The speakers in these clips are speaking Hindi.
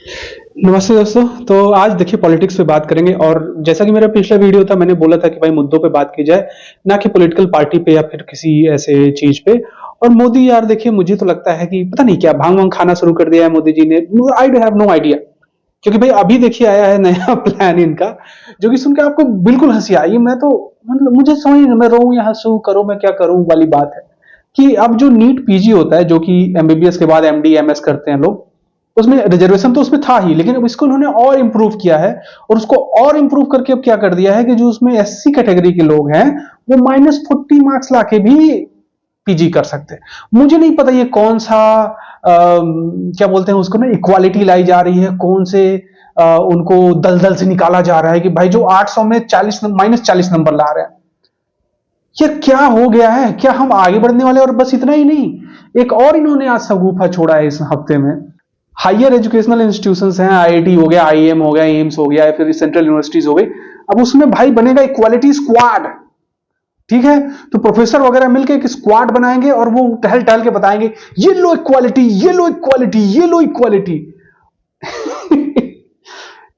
नमस्ते दोस्तों। तो आज देखिए पॉलिटिक्स पे बात करेंगे और जैसा कि मेरा पिछला वीडियो था मैंने बोला था कि भाई मुद्दों पे बात की जाए, ना कि पॉलिटिकल पार्टी पे या फिर किसी ऐसे चीज़ पे। और मोदी यार देखिए मुझे तो लगता है कि पता नहीं क्या भांग-वांग खाना शुरू कर दिया है मोदी जी ने। I do have no idea. क्योंकि भाई अभी देखिए आया है नया प्लान इनका, जो कि सुन के आपको बिल्कुल हँसी आई। मैं तो मतलब मुझे समझ नहीं, मैं रोऊँ या हँसूँ, करूँ मैं क्या करूँ वाली बात है। कि अब जो नीट पीजी होता है, जो कि एमबीबीएस के बाद एमडी, एमएस करते हैं लोग, उसमें रिजर्वेशन तो उसमें था ही, लेकिन अब इसको उन्होंने और इम्प्रूव किया है। और उसको और इम्प्रूव करके अब क्या कर दिया है कि जो उसमें एससी कैटेगरी के लोग हैं, वो -40 मार्क्स लाके भी पीजी कर सकते हैं। मुझे नहीं पता ये कौन सा क्या बोलते हैं उसको ना, इक्वालिटी लाई जा रही है, कौन से उनको दलदल से निकाला जा रहा है कि भाई जो 800 में 40 -40 नंबर ला रहे हैं। ये क्या हो गया है? क्या हम आगे बढ़ने वाले? और बस इतना ही नहीं, एक और इन्होंने आज शगुफा छोड़ा है इस हफ्ते में। हायर एजुकेशनल इंस्टीट्यूशंस हैं, आईआईटी हो गया, आईएम हो गया, एम्स हो गया, या फिर सेंट्रल यूनिवर्सिटीज हो गई। अब उसमें भाई बनेगा इक्वालिटी स्क्वाड। ठीक है, तो प्रोफेसर वगैरह मिलकर एक स्क्वाड बनाएंगे और वो टहल टहल के बताएंगे ये लो इक्वालिटी, ये लो इक्वालिटी, ये लो इक्वालिटी।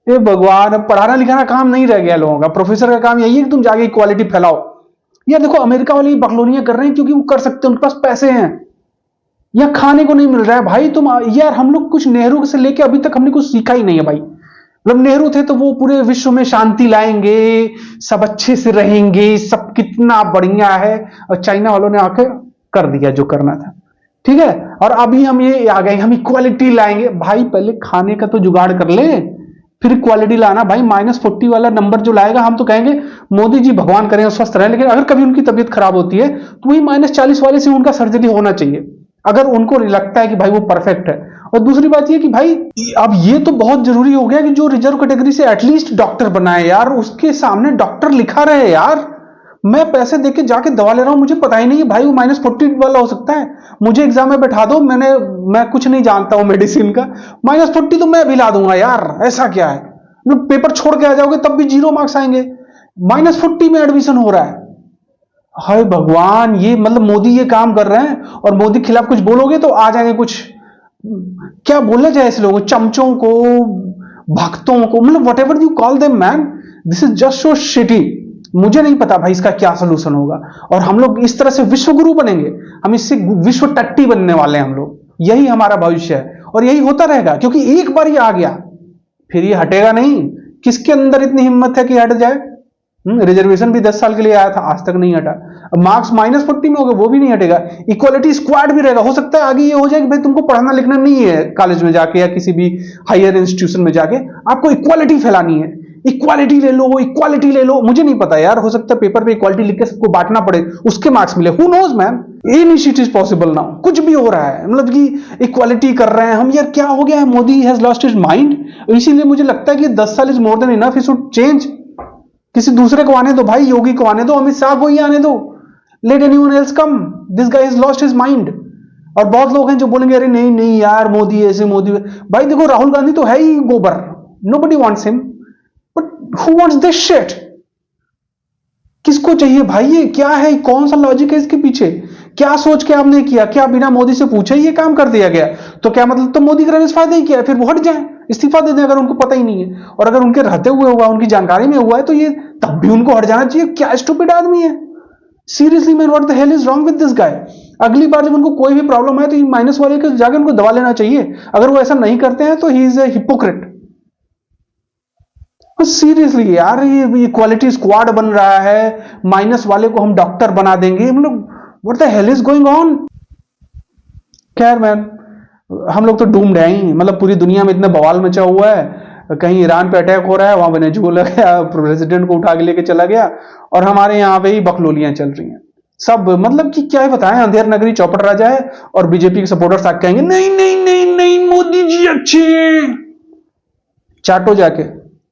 ये भगवान, अब पढ़ाना लिखाना काम नहीं रह गया लोगों का। प्रोफेसर का काम यही है कि तुम जाके इक्वालिटी फैलाओ। यार देखो, अमेरिका वाले बकलोनियां कर रहे हैं क्योंकि वो कर सकते हैं, उनके पास पैसे हैं। या खाने को नहीं मिल रहा है भाई। तुम यार, हम लोग कुछ नेहरू से लेके अभी तक हमने कुछ सीखा ही नहीं है भाई। मतलब नेहरू थे तो वो पूरे विश्व में शांति लाएंगे, सब अच्छे से रहेंगे, सब कितना बढ़िया है। और चाइना वालों ने आके कर दिया जो करना था। ठीक है, और अभी हम ये आ गए, हम इक्वालिटी लाएंगे। भाई पहले खाने का तो जुगाड़ कर ले, फिर क्वालिटी लाना। भाई -40 वाला नंबर जो लाएगा, हम तो कहेंगे मोदी जी भगवान करें स्वस्थ रहे, लेकिन अगर कभी उनकी तबीयत खराब होती है तो वही -40 वाले से उनका सर्जरी होना चाहिए, अगर उनको लगता है कि भाई वो परफेक्ट है। और दूसरी बात ये कि भाई अब ये तो बहुत जरूरी हो गया कि जो रिजर्व कैटेगरी से एटलीस्ट डॉक्टर बनाए यार, उसके सामने डॉक्टर लिखा रहे यार। मैं पैसे देके जाके दवा ले रहा हूं, मुझे पता ही नहीं है भाई वो -40 वाला हो सकता है। मुझे एग्जाम में बैठा दो, मैं कुछ नहीं जानता हूं मेडिसिन का, -40 तो मैं भी ला दूंगा यार। ऐसा क्या है, मतलब पेपर छोड़ के आ जाओगे तब भी 0 मार्क्स आएंगे। -40 में एडमिशन हो रहा है। हाय भगवान, ये मतलब मोदी ये काम कर रहे हैं। और मोदी के खिलाफ कुछ बोलोगे तो आ जाएंगे कुछ, क्या बोला जाए ऐसे लोगों, चमचों को, भक्तों को, मतलब whatever you call them man, this is just so shitty. मुझे नहीं पता भाई इसका क्या सोल्यूशन होगा। और हम लोग इस तरह से विश्व गुरु बनेंगे, हम इससे विश्व टट्टी बनने वाले हैं हम लोग। यही हमारा भविष्य है और यही होता रहेगा, क्योंकि एक बार ये आ गया फिर ये हटेगा नहीं। किसके अंदर इतनी हिम्मत है कि हट जाए? रिजर्वेशन भी 10 साल के लिए आया था, आज तक नहीं हटा। मार्क्स -40 में हो गए, वो भी नहीं हटेगा। इक्वालिटी स्क्वाड भी रहेगा। हो सकता है आगे ये हो जाए कि भाई तुमको पढ़ना लिखना नहीं है कॉलेज में जाके या किसी भी हायर इंस्टीट्यूशन में जाके, आपको इक्वालिटी फैलानी है। इक्वालिटी ले लो, इक्वालिटी ले लो। मुझे नहीं पता यार, हो सकता है पेपर पे इक्वालिटी लिख के सबको बांटना पड़े, उसके मार्क्स मिले। Who knows man, any shit is possible now. कुछ भी हो रहा है, मतलब कि इक्वालिटी कर रहे हैं हम। यार क्या हो गया है, Modi has lost his mind. इसीलिए मुझे लगता है कि 10 साल is more than enough, he should change. किसी दूसरे को आने दो भाई, योगी को आने दो, अमित शाह को ही आने दो। Let anyone else come, this guy has lost his mind. और बहुत लोग हैं जो बोलेंगे अरे नहीं नहीं यार मोदी ऐसे, मोदी। भाई देखो, राहुल गांधी तो है ही गोबर, nobody wants him, but who wants this shit? किसको चाहिए भाई? ये क्या है, कौन सा लॉजिक है इसके पीछे? क्या सोच के आपने किया? क्या बिना मोदी से पूछे ये काम कर दिया गया? तो क्या मतलब, तो मोदी का फायदा ही किया है, फिर वो हट जाए, इस्तीफा दे दें अगर उनको पता ही नहीं है। और अगर उनके रहते हुए हुआ, उनकी जानकारी में हुआ है, तो ये तब भी उनको हट जाना चाहिए। क्या स्टूपिड आदमी है, seriously man, what the hell is wrong with this guy? अगली बार जब उनको कोई भी प्रॉब्लम है तो ये माइनस वाले के जाके उनको दवा लेना चाहिए। अगर वो ऐसा नहीं करते हैं तो he is a hypocrite. Seriously यार, ये क्वालिटी स्क्वाड बन रहा है, माइनस वाले को हम डॉक्टर बना देंगे, मतलब what the hell is going on? खैर मैन, हम लोग तो डूम्ड हैं ही। मतलब पूरी दुनिया में इतना बवाल मचा हुआ है, कहीं ईरान पे अटैक हो रहा है, वहां वेनेजुएला गया, प्रेसिडेंट को उठा के लेके चला गया, और हमारे यहाँ पे ही बकलोलियां चल रही हैं सब। मतलब कि क्या बताएं, अंधेर नगरी चौपट राजा है। और बीजेपी के सपोर्टर्स आके कहेंगे नहीं नहीं नहीं नहीं, मोदी जी अच्छे, चाटो जाके।